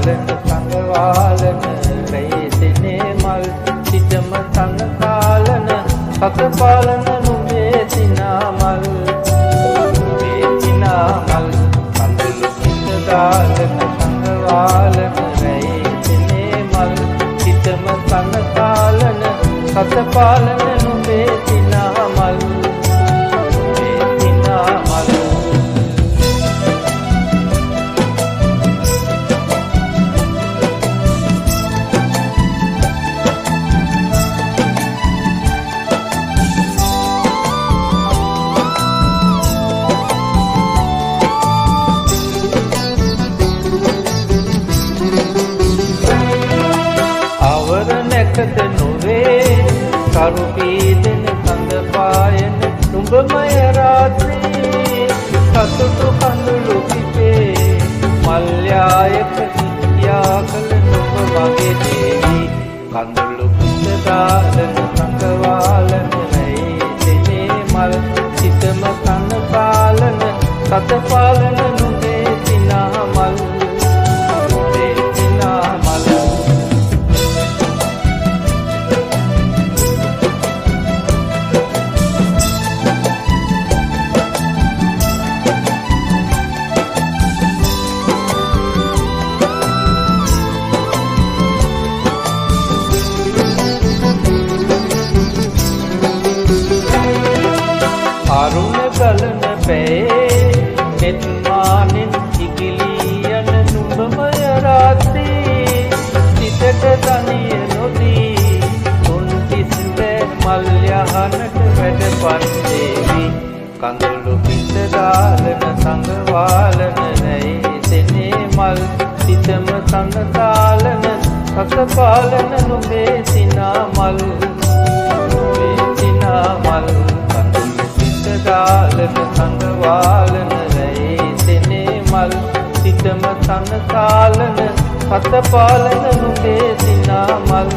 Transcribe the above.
පාලන සංගවාලන රැයිසිනේ මල් සිතම සංකාලන සත පාලන නුඹේ සිනා මල් නුඹේ සිනා මල් කඳුළු පිටදාලන සංගවාලන රැයිසිනේ මල් සිතම සංකාලන සත පාලන නුඹේ සිනා මල් නුඹේ සිනා මල් නැකත නොවේ කරු පීදෙන කඳ පායන නුඹමය රාත්‍රී සතුටු කඳුළු පිපේ මල්යායක සිටියා කළ නුඹ මගේ දේවි කඳුළු පිට දාලන සංගවාලන රැයිසිනේ මල් සිතම කන පාලන සත පාලන නුඹේ සිනා මල් නුඹේ සිනා මල් අරුණ ගලන පැයේ නෙත්මානෙන් ඉගිලියන නුඹමය රාත්‍රී සිතට තනිය නොදී තුන් කිසිඳ මල් යහනට වැඩ පන්දේවි කඳුළු පිට දාලන සංගවාලන රැයිසිනේ මල් සිතම සංගතාලන සත පාලන නුඹේ සිනා මල් නුඹේ සිනා මල් දාලන සංගවාලන රැයිසිනේ මල් සිතම සංකාලන සත පාලන නුඹේ සිනා මල්